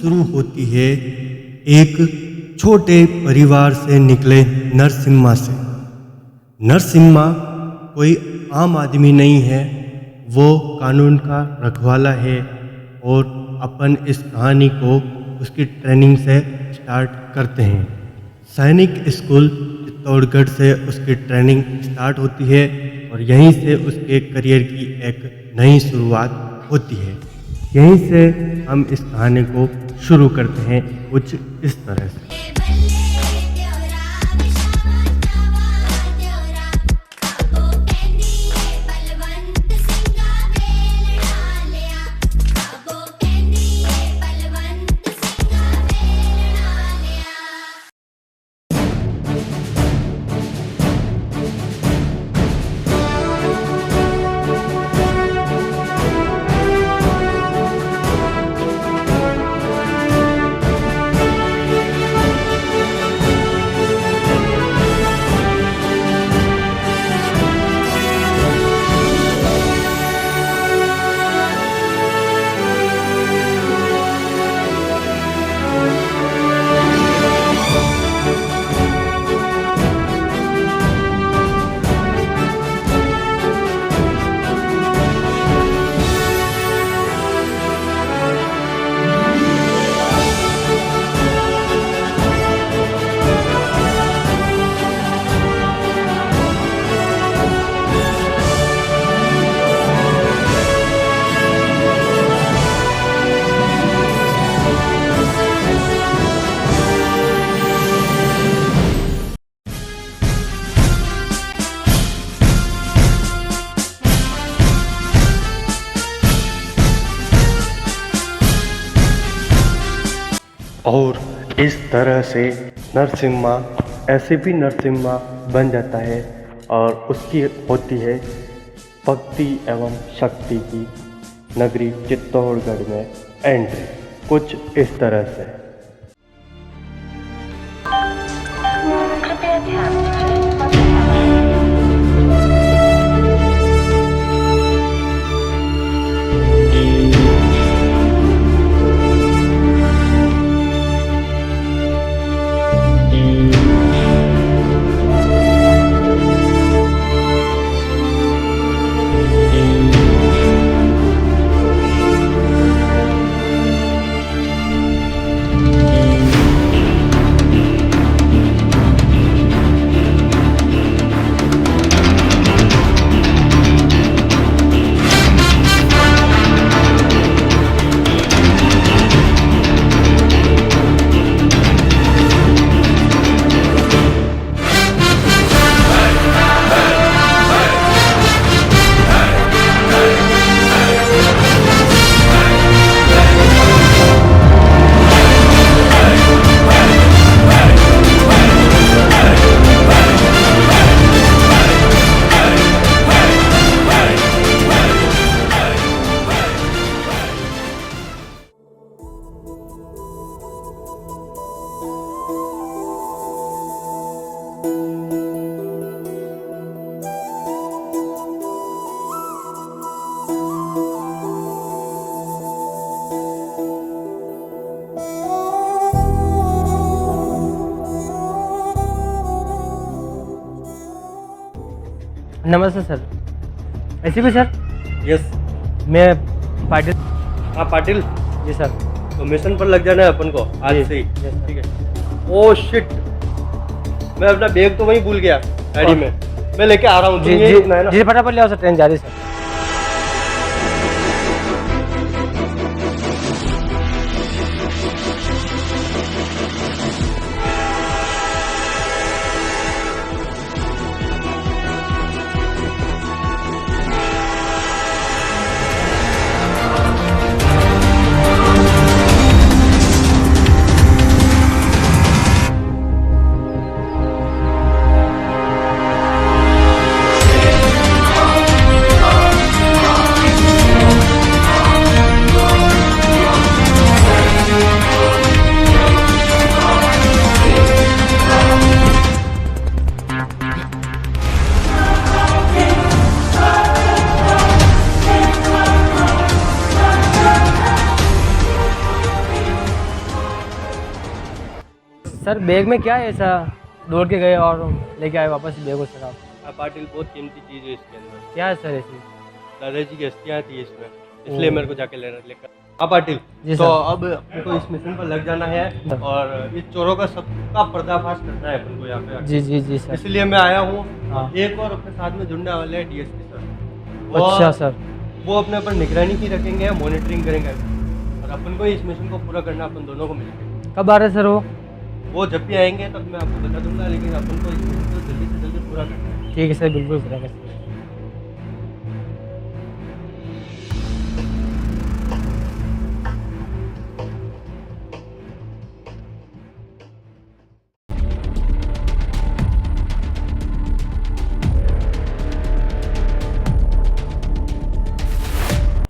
शुरू होती है एक छोटे परिवार से निकले नरसिम्हा से। नरसिम्हा कोई आम आदमी नहीं है, वो कानून का रखवाला है और अपन इस कहानी को उसकी ट्रेनिंग से स्टार्ट करते हैं। सैनिक स्कूल चित्तौड़गढ़ से उसकी ट्रेनिंग स्टार्ट होती है और यहीं से उसके करियर की एक नई शुरुआत होती है। यहीं से हम इस कहानी को शुरू करते हैं कुछ इस तरह से। और इस तरह से नरसिम्हा ऐसे भी नरसिम्हा बन जाता है और उसकी होती है भक्ति एवं शक्ति की नगरी चित्तौड़गढ़ में एंट्री कुछ इस तरह से। कृपया ध्यान दीजिए। नमस्ते सर। ऐसे भी सर? यस। मैं पाटिल। हाँ पाटिल जी सर। तो मिशन पर लग जाना है अपन को आज से ही। ठीक है। ओह शिट, मैं अपना बैग तो वहीं भूल गया गाड़ी में। मैं लेके आ रहा हूँ। जी फटाफट ले आओ सर, ट्रेन जा रही है सर। सर बैग में क्या है ऐसा दौड़ के गए और लेके आए वापस बैग को सर आप? पाटिल बहुत कीमती चीज़ है इसके अंदर, क्या है सर ऐसी? दादाजी की हस्तियाँ थी इसमें, इसलिए मेरे को जाके लेकर। हाँ पाटिल, जी तो सर। अब अपने को इस मिशन पर लग जाना है और इस चोरों का सबका पर्दाफाश करना है अपन को यहाँ पे। जी जी जी सर। इसलिए मैं आया हूँ। हाँ। एक और अपने साथ में जुड़ने वाले हैं डीएसपी सर। अच्छा सर। वो अपने ऊपर निगरानी की रखेंगे, मॉनिटरिंग करेंगे और अपन को इस मिशन को पूरा करना अपन दोनों को मिलेंगे। कब आ रहे हैं सर वो जब भी आएंगे तब मैं आपको बता दूंगा, लेकिन अपन को इस मिशन को जल्दी से जल्दी पूरा करना है। ठीक है सर, बिल्कुल पूरा कर।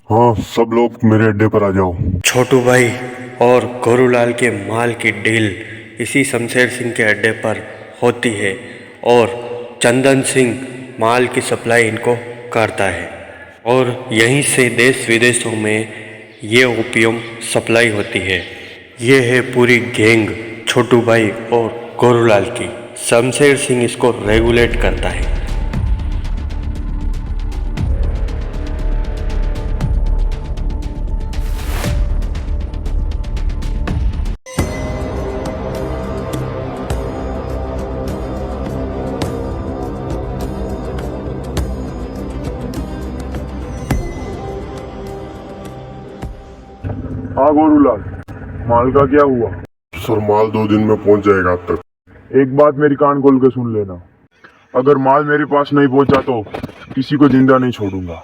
हाँ, सब लोग मेरे अड्डे पर आ जाओ। छोटू भाई और गोरूलाल के माल की डील इसी शमशेर सिंह के अड्डे पर होती है और चंदन सिंह माल की सप्लाई इनको करता है और यहीं से देश विदेशों में ये ओपियम सप्लाई होती है। ये है पूरी गैंग छोटू भाई और गोरूलाल की। शमशेर सिंह इसको रेगुलेट करता है। हाँ गोरूलाल, माल का क्या हुआ? सर माल 2 दिन में पहुंच जाएगा अब तक। एक बात मेरी कान खोल के सुन लेना, अगर माल मेरे पास नहीं पहुंचा तो किसी को जिंदा नहीं छोड़ूंगा।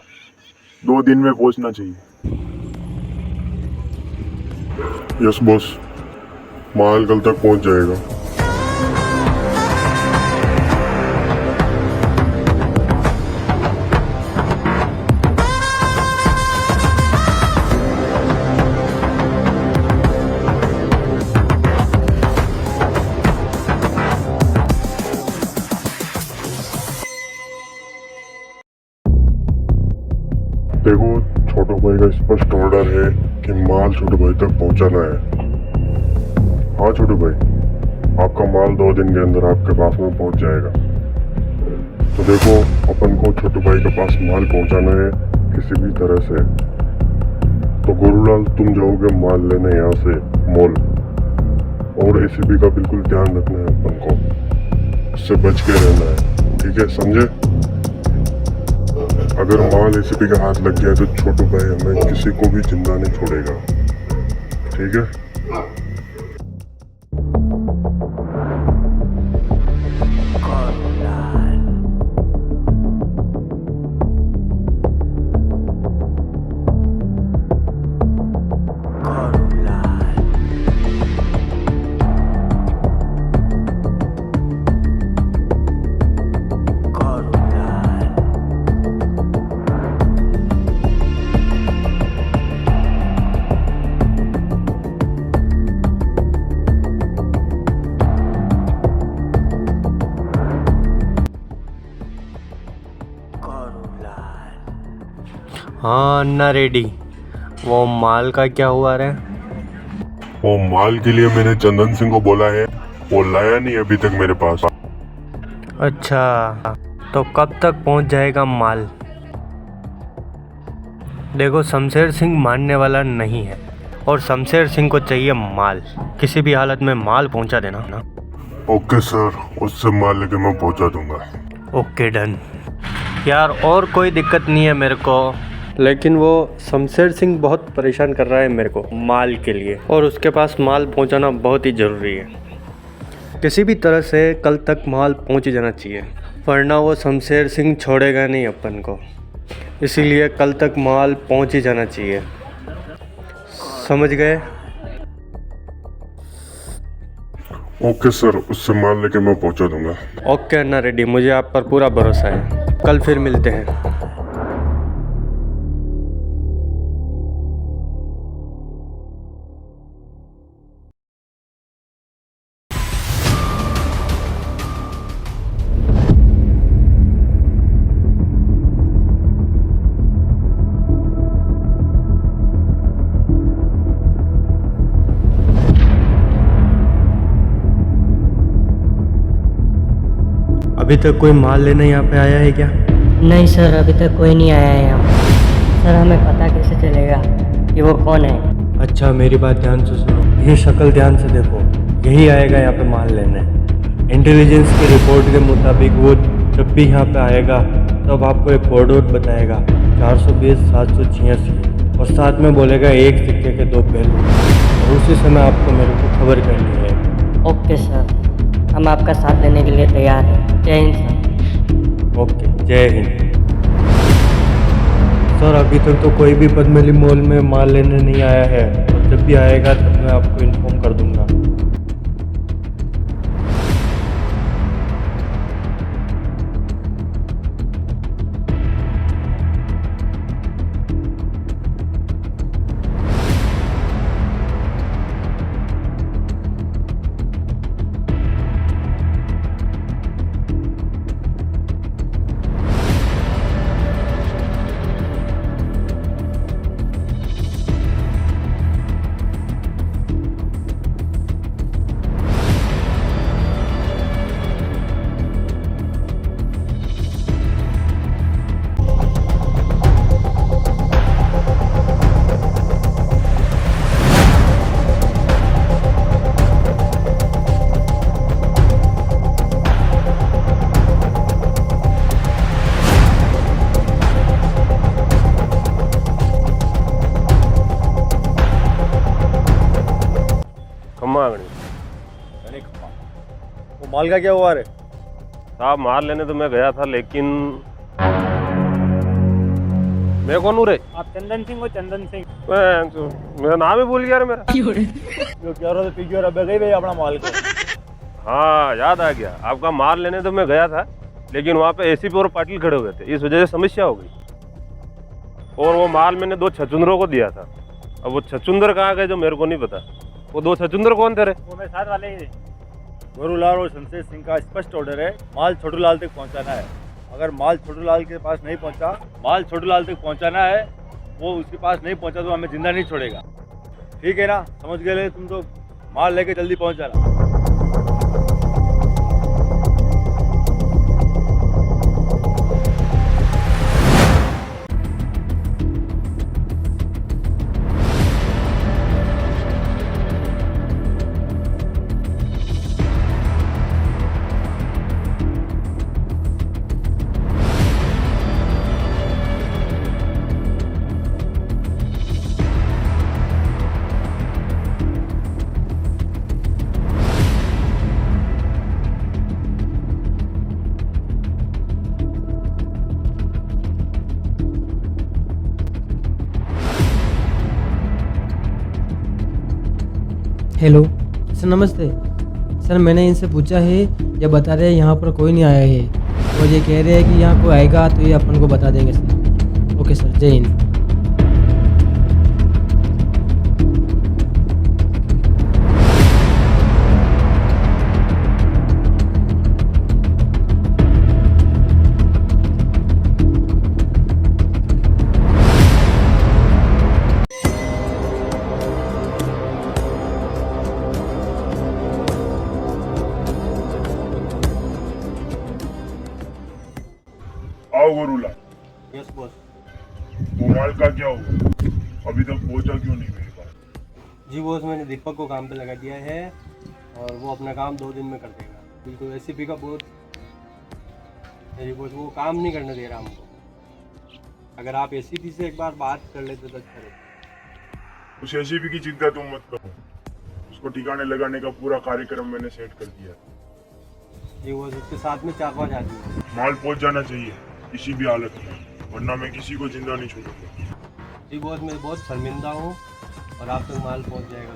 2 दिन में पहुंचना चाहिए। यस बॉस, माल कल तक पहुंच जाएगा। देखो, छोटू भाई का स्पष्ट ऑर्डर है कि माल छोटू भाई तक पहुंचाना है। हाँ छोटू भाई, आपका माल 2 दिन के अंदर आपके पास में पहुंच जाएगा। तो देखो, अपन को छोटू भाई के पास माल पहुंचाना है किसी भी तरह से। तो गोरूलाल, तुम जाओगे माल लेने यहाँ से मॉल, और एसीपी का बिल्कुल ध्यान रखना है अपन को, उससे बच के रहना है, ठीक है? समझे? अगर माल एसीपी के हाथ लग गया तो छोटू भाई हमें किसी को भी जिंदा नहीं छोड़ेगा, ठीक है? हाँ अन्ना रेडी, वो माल का क्या हुआ रे? वो माल के लिए मैंने चंदन सिंह को बोला है, वो लाया नहीं अभी तक मेरे पास। अच्छा, तो कब तक पहुंच जाएगा माल? देखो, शमशेर सिंह मानने वाला नहीं है और शमशेर सिंह को चाहिए माल। किसी भी हालत में माल पहुंचा देना ना। ओके सर, उससे माल लेके मैं पहुंचा दूंगा। Okay done. यार और कोई दिक्कत नहीं है मेरे को, लेकिन वो शमशेर सिंह बहुत परेशान कर रहा है मेरे को माल के लिए, और उसके पास माल पहुंचाना बहुत ही ज़रूरी है। किसी भी तरह से कल तक माल पहुंच ही जाना चाहिए, वरना वो शमशेर सिंह छोड़ेगा नहीं अपन को। इसीलिए कल तक माल पहुंच ही जाना चाहिए, समझ गए? ओके सर, उससे माल लेके मैं पहुंचा दूंगा। ओके अन्ना रेड्डी, मुझे आप पर पूरा भरोसा है। कल फिर मिलते हैं। अभी तक कोई माल लेने यहाँ पे आया है क्या? नहीं सर, अभी तक कोई नहीं आया है यहाँ पर। सर हमें पता कैसे चलेगा कि वो कौन है? अच्छा, मेरी बात ध्यान से सुनो, ये शक्ल ध्यान से देखो, यही आएगा यहाँ पे माल लेने। इंटेलिजेंस की रिपोर्ट के मुताबिक वो जब भी यहाँ पे आएगा तब आपको एक कोड वर्ड बताएगा 420-786 और साथ में बोलेगा एक सिक्के के दो पहलू, और उसी समय आपको मेरे को खबर करनी है। ओके सर, हम आपका साथ देने के लिए तैयार हैं। जय हिंद सर। ओके, जय हिंद। सर अभी तक तो कोई भी पद्मली मॉल में माल लेने नहीं आया है, और जब भी आएगा तब मैं आपको इन्फॉर्म कर दूंगा। खम्मा आंगड़ी यानी खम्मा। वो माल का क्या हुआ रे? साहब माल लेने तो मैं गया था, लेकिन मैं कौन हूँ रे? आप चंदन सिंह हो? चंदन सिंह मेरा नाम ही भूल गया रे मेरा। जो कह रहा था पी और अब गई भाई अपना माल को। हाँ याद आ गया, आपका माल लेने तो मैं गया था, लेकिन वहाँ पे एसीपी और पाटिल खड़े हुए थे, इस वजह से समस्या हो गई। और वो माल मैंने 2 छचुंदरों को दिया था। अब वो छचुंदर कहाँ गए जो मेरे को नहीं पता। वो 2 छचुंदर कौन थे रे? वो मेरे साथ वाले ही थे। गोरूलाल और शमशेर सिंह का स्पष्ट ऑर्डर है, माल छोटू लाल तक पहुंचाना है। अगर माल छोटू लाल के पास नहीं पहुंचा, माल छोटू लाल तक पहुंचाना है, वो उसके पास नहीं पहुंचा तो हमें जिंदा नहीं छोड़ेगा। ठीक है ना? समझ गए तुम तो। माल लेके जल्दी पहुंच जाना। हेलो सर, नमस्ते सर। मैंने इनसे पूछा है, ये बता रहे हैं यहाँ पर कोई नहीं आया है, और ये कह रहे हैं कि यहाँ कोई आएगा तो ये अपन को बता देंगे सर। ओके सर, जय हिंद। आओ गोरूला। Yes boss. वो माल का क्या हुआ? अभी तक पहुंचा क्यों नहीं मेरे पास? जी बॉस, मैंने दीपक को काम पे लगा दिया है और वो अपना काम 2 दिन में कर देगा। बिल्कुल एसीपी का बहुत जी बॉस, वो काम नहीं करने दे रहा हमको। अगर आप एसीपी से एक बार बात कर लेते तो अच्छा रहता। उस एसीपी की चिंता तुम मत करो, उसको ठिकाने लगाने का पूरा कार्यक्रम मैंने सेट कर दिया। जी बॉस, उसके साथ में 4-5 आदमी हैं। माल पहुंच जाना चाहिए किसी भी हालत में, वरना मैं किसी को जिंदा नहीं छोड़ूंगा। जी बॉस, मैं बहुत शर्मिंदा हूँ और आप तक माल पहुँच जाएगा।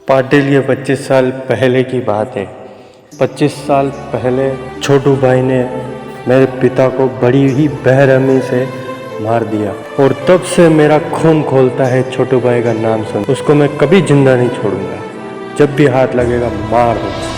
पाटिल ये 25 साल पहले की बात है। 25 साल पहले छोटू भाई ने मेरे पिता को बड़ी ही बेरहमी से मार दिया और तब से मेरा खून खोलता है छोटू भाई का नाम सुन। उसको मैं कभी जिंदा नहीं छोड़ूंगा, जब भी हाथ लगेगा मार दूंगा।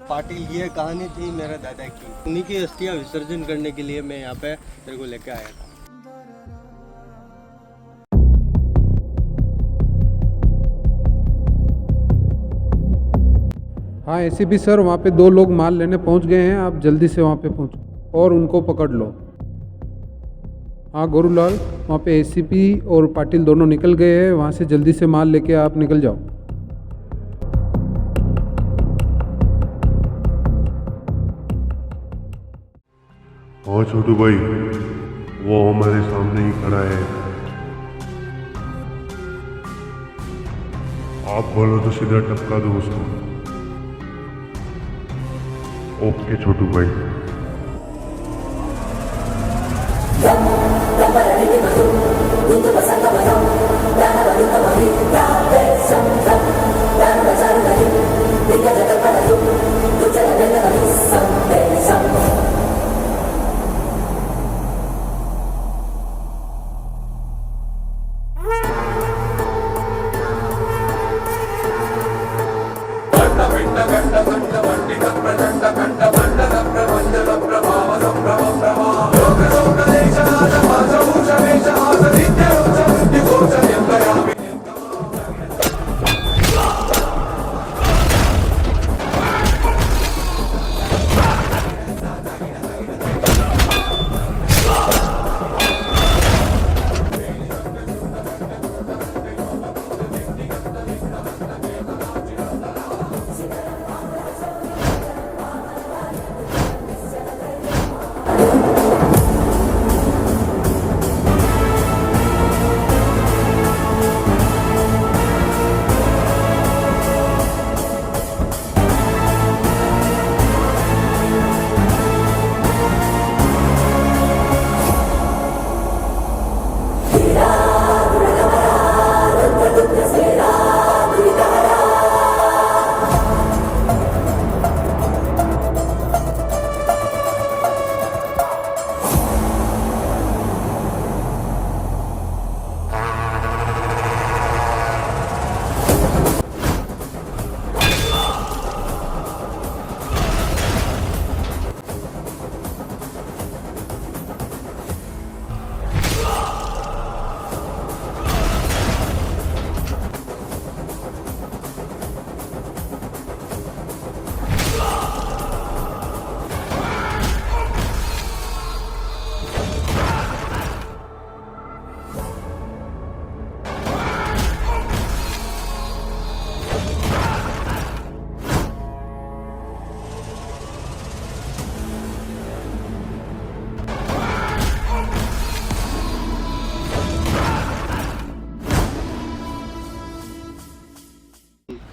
पाटिल, ये कहानी थी मेरे दादा की। उन्हीं की अस्थियां विसर्जन करने के लिए मैं यहाँ पे तेरे को लेके आया था। हाँ एसीपी सर, वहाँ पे 2 लोग माल लेने पहुँच गए हैं, आप जल्दी से वहाँ पे पहुँचो और उनको पकड़ लो। हाँ गोरूलाल, वहाँ पे एसीपी और पाटिल दोनों निकल गए हैं, वहाँ से जल्दी से माल लेके आप निकल जाओ। हाँ छोटू भाई, वो हमारे सामने ही खड़ा है। आप बोलो तो सीधा टपका दो उसको। ओके छोटू भाई।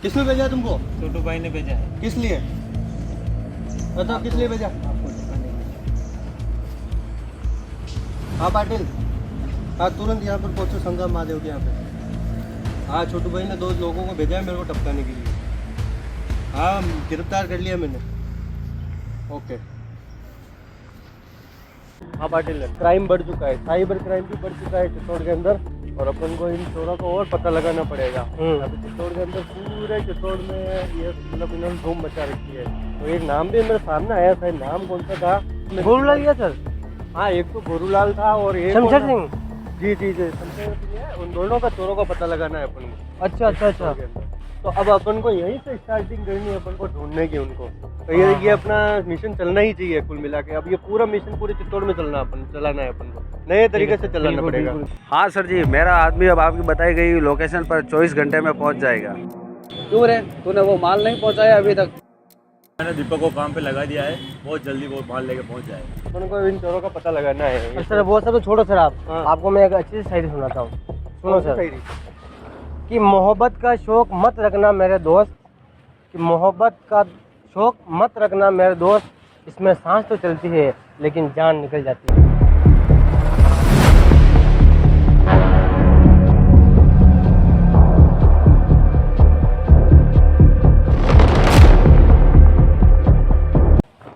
किसने भेजा तुमको? छोटू भाई ने भेजा है। किस लिए? बताओ किस लिए भेजा? हाँ पाटिल, हाँ तुरंत यहाँ पर पहुँचो संगम महादेव के यहाँ पे। हाँ छोटू भाई ने 2 लोगों को भेजा है मेरे को टपकाने के लिए। हाँ गिरफ्तार कर लिया मैंने। ओके। हाँ पाटिल, क्राइम बढ़ चुका है, साइबर क्राइम भी बढ़ चुका है चित्तौड़ के अंदर, और अपन को इन चोरों को और पता लगाना पड़ेगा। अभी चित्तौड़ के अंदर पूरे चित्तौड़ में ये मतलब इन्होंने धूम मचा रखी है। तो एक नाम भी मेरे सामने आया था, नाम कौन सा था? गोरूलाल क्या सर? हाँ एक तो गोरूलाल था और एक शमशेर सिंह। जी शमशेर सिंह है। उन दोनों का चोरों का पता लगाना है अपन को। अच्छा। तो अब अपन को यहीं से स्टार्टिंग करनी है, अपन को ढूंढने की उनको। तो ये अपना मिशन चलना ही चाहिए कुल मिला के। अब ये पूरा मिशन पूरे चित्तौड़ में चलाना है अपन को, नए तरीके से चलाना पड़ेगा। हाँ सर जी, मेरा आदमी अब आपकी बताई गई लोकेशन पर 24 घंटे में पहुंच जाएगा। क्यों रे, तूने वो माल नहीं पहुंचाया अभी तक? मैंने दीपक को काम पे लगा दिया है, बहुत जल्दी वो माल लेके पहुंच जाएगा। अपन को इन चोरों का पता लगाना है। सर वो सब तो छोड़ो सर, आपको मैं एक अच्छी सी शायरी सुनाता हूँ। सुनो सर कि मोहब्बत का शौक मत रखना मेरे दोस्त, कि मोहब्बत का शौक मत रखना मेरे दोस्त, इसमें सांस तो चलती है लेकिन जान निकल जाती है।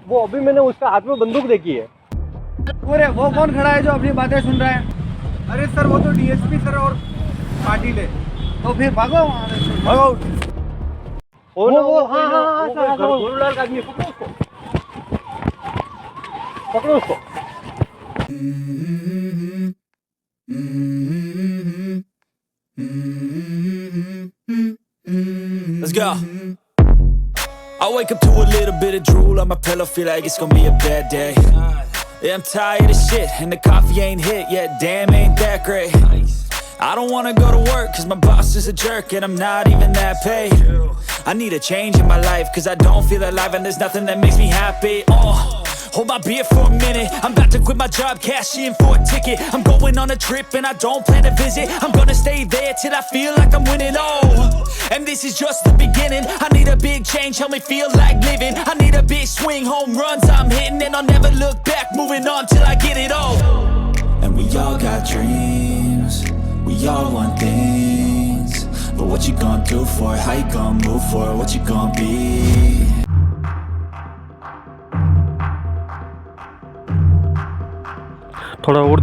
वो अभी मैंने उसका हाथ में बंदूक देखी है। पूरे वो कौन खड़ा है जो अपनी बातें सुन रहा है? अरे सर वो तो डीएसपी सर और पाटिल है। तो फिर भागो वहाँ से, भागो। हाँ गोरूलाल का आदमी, पकड़ो उसको। Let's go. I wake up to a little bit of drool on my pillow, feel like it's gonna be a bad day. Yeah, I'm tired of shit, and the coffee ain't hit yet, damn ain't that great. I don't wanna go to work, cause my boss is a jerk, and I'm not even that paid. I need a change in my life, cause I don't feel alive, and there's nothing that makes me happy. Hold my beer for a minute, I'm about to quit my job, cash in for a ticket. I'm going on a trip and I don't plan to visit, I'm gonna stay there till I feel like I'm winning, and this is just the beginning. I need a big change, help me feel like living. I need a big swing, home runs I'm hitting, and I'll never look back, moving on till I get it all. And we all got dreams, we all want things, but what you gonna do for it, how you gonna move for it, what you gonna be? थोड़ा और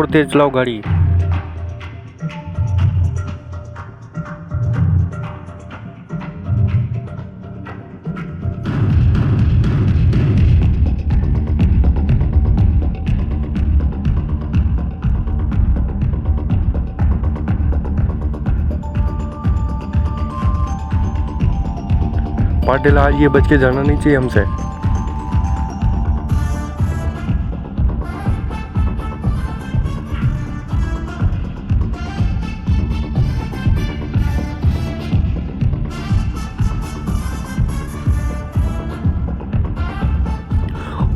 तेज चलाओ गाड़ी। पाटिल आज ये बच के जाना नहीं चाहिए हमसे।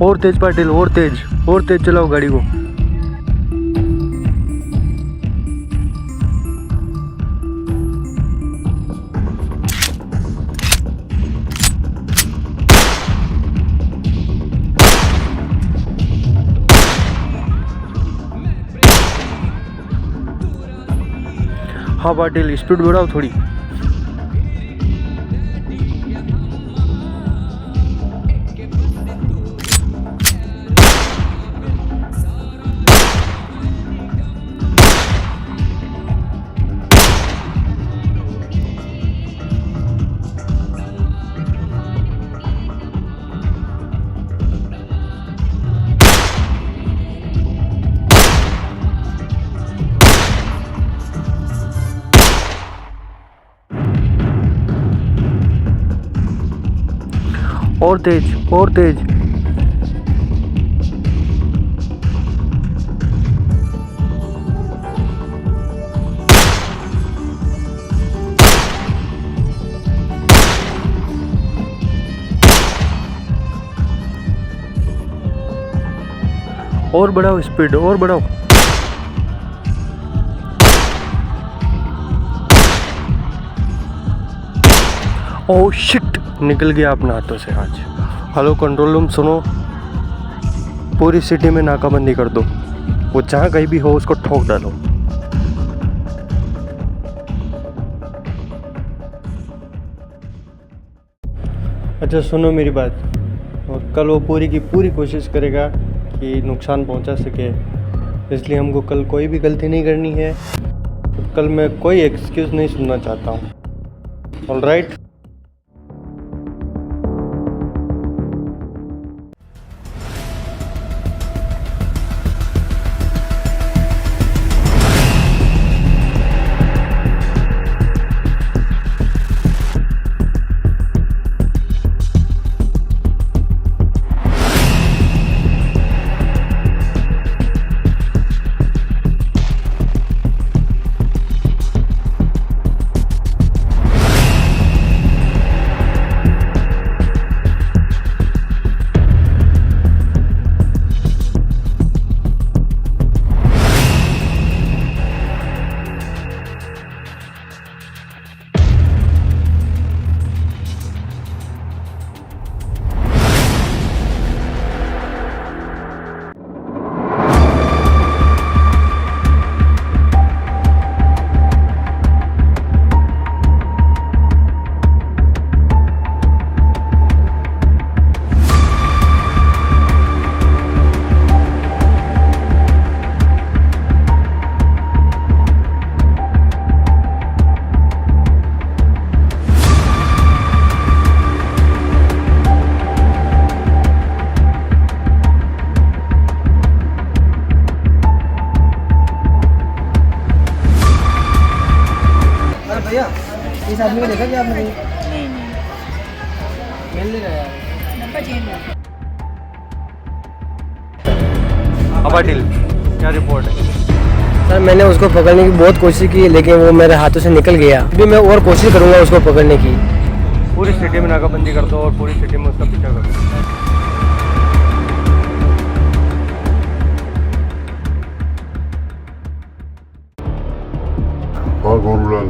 और तेज पाटिल, और तेज चलाओ गाड़ी को। हाँ पाटिल स्पीड बढ़ाओ थोड़ी। और तेज। और बढ़ाओ स्पीड, और बढ़ाओ। ओह शिट, निकल गया अपने हाथों से आज। हेलो कंट्रोल रूम, सुनो, पूरी सिटी में नाकाबंदी कर दो, वो जहाँ कहीं भी हो उसको ठोक डालो। अच्छा सुनो मेरी बात, और कल वो पूरी की पूरी कोशिश करेगा कि नुकसान पहुंचा सके, इसलिए हमको कल कोई भी गलती नहीं करनी है। कल मैं कोई एक्सक्यूज़ नहीं सुनना चाहता हूँ। ऑलराइट? भैया इस आदमी को देखा क्या आपने? नहीं मिल नहीं रहा यार। पाटिल, क्या रिपोर्ट है? सर मैंने उसको पकड़ने की बहुत कोशिश की, लेकिन वो मेरे हाथों से निकल गया। अभी मैं और कोशिश करूंगा उसको पकड़ने की। पूरी सिटी में नाकाबंदी कर दो और पूरी सिटी में उसका पीछा करो। हाँ गौरूलाल,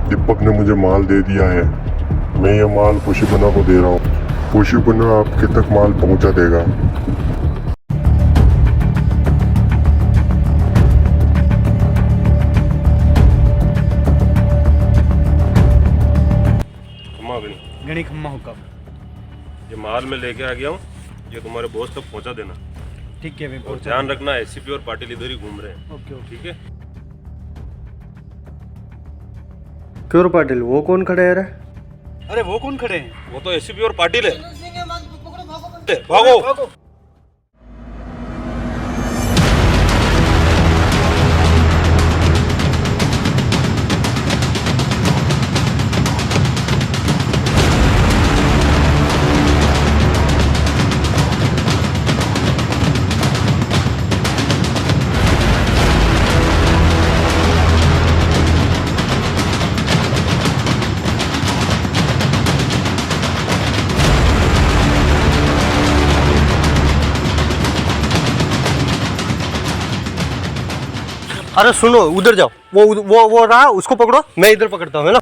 दीपक ने मुझे माल दे दिया है। मैं ये माल खुशीपन्ना को दे रहा हूँ। खुशीपन्ना आपके तक माल पहुँचा देगा। गणी खम्मा हुक्म। ये माल मैं लेके आ गया हूँ, ये तुम्हारे बॉस तक पहुँचा देना। ठीक है, और ध्यान रखना एसीपी और पाटिल इधर ही घूम रहे हैं। ओके ठीक है? क्यों पाटिल, वो कौन खड़ा है रे? अरे वो कौन खड़े हैं? वो तो एसीपी और पाटिल है। भागो भागो। अरे सुनो, उधर जाओ, वो रहा, उसको पकड़ो, मैं इधर पकड़ता हूँ, है ना?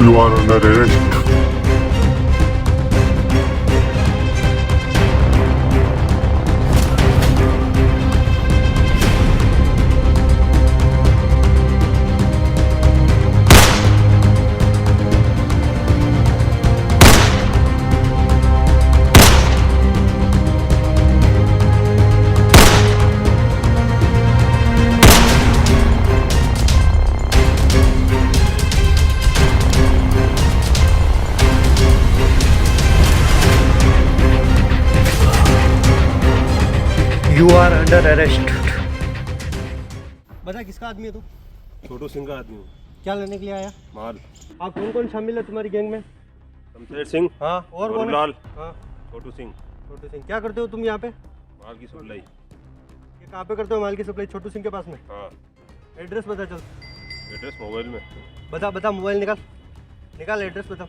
You are under arrest. You are under arrest. बता किसका आदमी है तू? छोटू सिंह का आदमी हूँ। क्या लेने के लिए आया? माल। आप कौन कौन शामिल है तुम्हारी गैंग में? शमशेर सिंह, हाँ, और कौन है? गोलूलाल, हाँ, छोटू सिंह। छोटू सिंह। क्या करते हो तुम यहाँ पे? माल की सप्लाई। ये कहाँ पे करते हो माल की सप्लाई? छोटू सिंह के पास में? हाँ। एड्रेस बता चल। एड्रेस मोबाइल में। बता मोबाइल निकाल एड्रेस बता।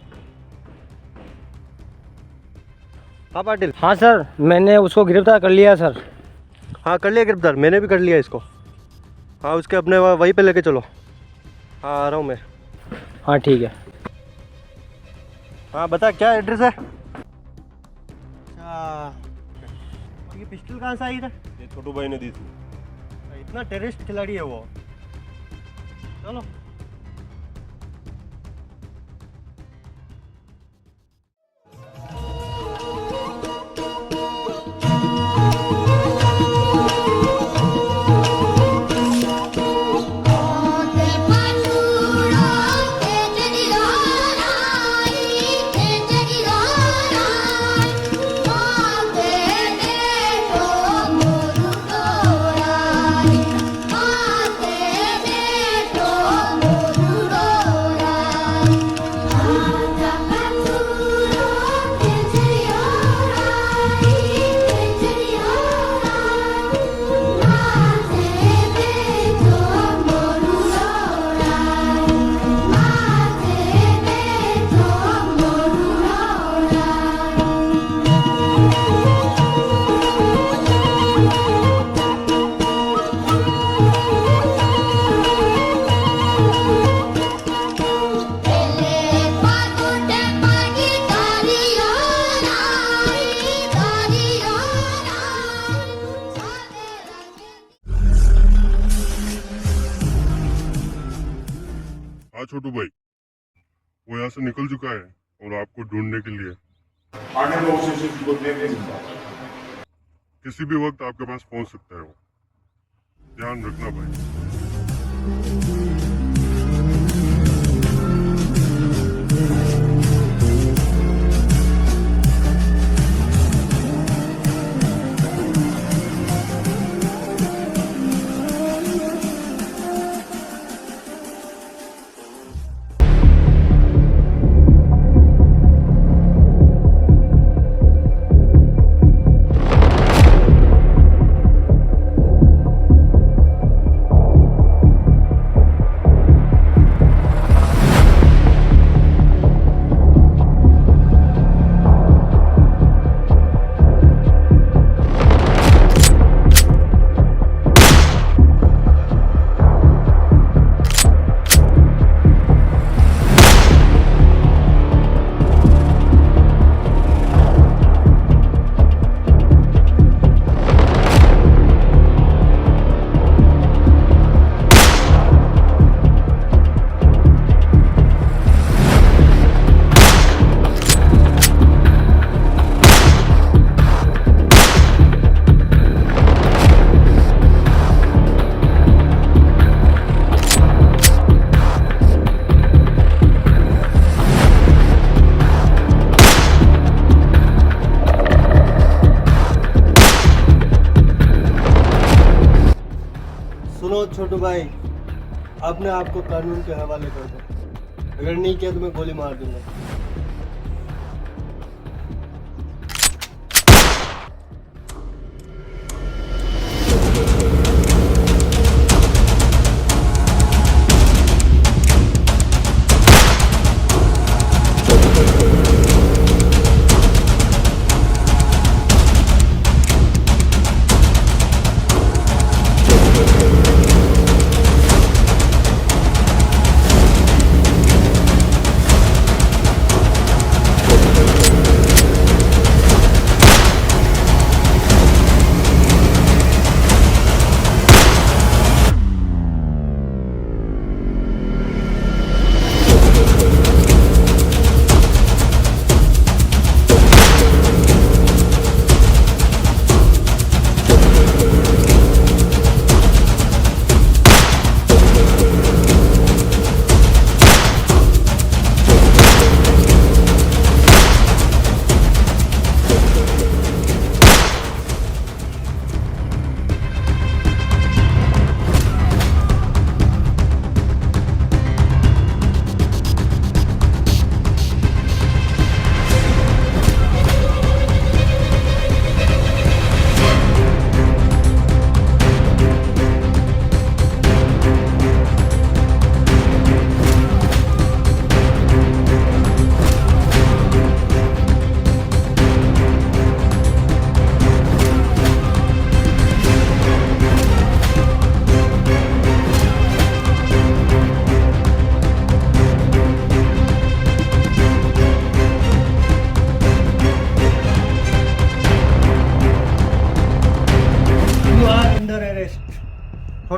हाँ पाटिल। हाँ सर, मैंने उसको गिरफ्तार कर लिया सर। हाँ कर लिया गिरफ्तार, मैंने भी कर लिया इसको। हाँ उसके अपने वहीं पे लेके चलो। हाँ आ रहा हूँ मैं। हाँ ठीक है। हाँ बता क्या एड्रेस है? अच्छा, और ये पिस्टल कहाँ से आई था? ये छोटू भाई ने दी थी। इतना टेररिस्ट खिलाड़ी है वो। चलो। हाँ छोटू भाई, वो यहाँ से निकल चुका है और आपको ढूंढने के लिए किसी भी वक्त आपके पास पहुंच सकता है वो। ध्यान रखना भाई। सुनो छोटू भाई, अपने आप को कानून के हवाले कर दो। अगर नहीं किया तो मैं गोली मार दूंगा।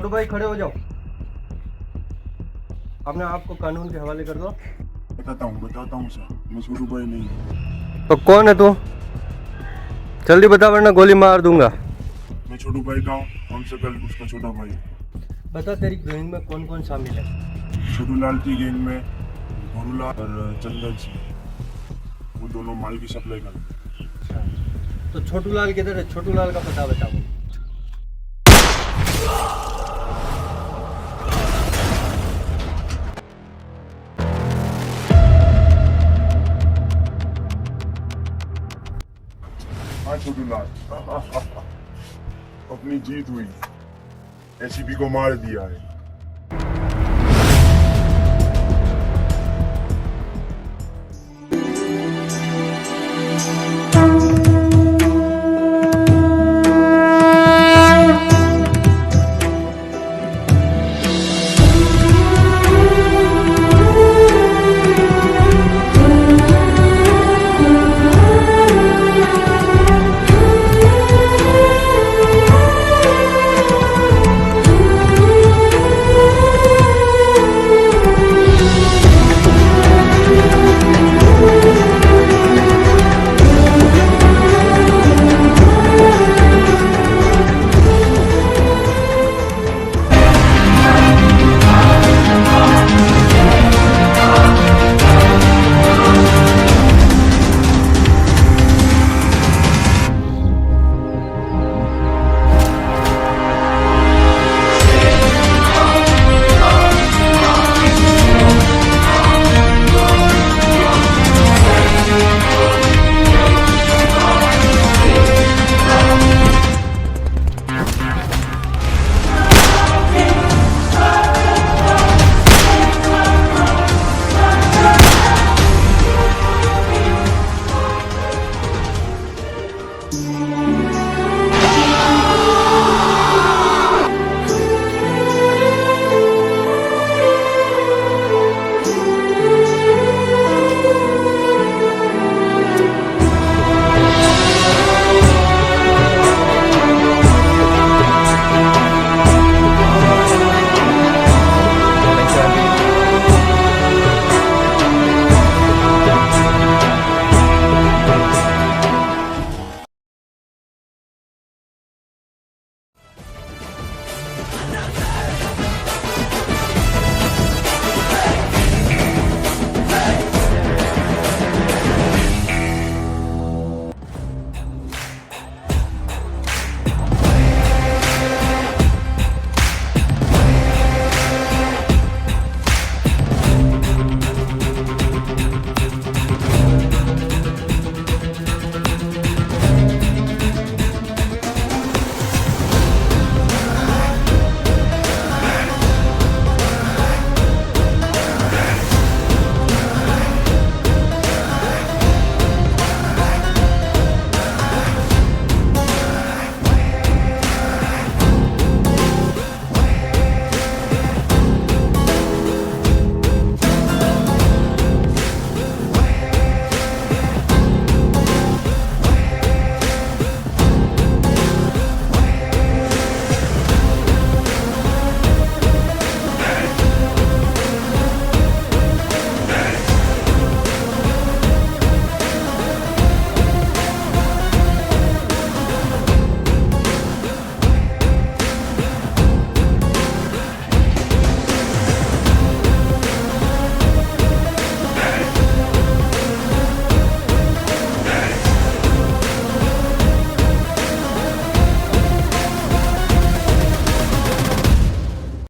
छोटू भाई खड़े हो जाओ, अपने आप को कानून के हवाले कर दो। बताता हूँ सर, मैं छोटू भाई नहीं हूँ। तो कौन है तू? जल्दी बता वरना गोली मार दूंगा। मैं छोटू भाई का हूँ, हमसे कल उसका छोटा भाई। बता तेरी गैंग में कौन कौन शामिल है? छोटू लाल की गैंग में गोरूलाल और चंदन सिंह, वो दोनों माल की सप्लाई करते हैं। तो छोटू लाल किधर है? छोटू लाल का पता बता मुझे। हाँ छोटू लाल, अपनी जीत हुई, एसीपी को मार दिया है।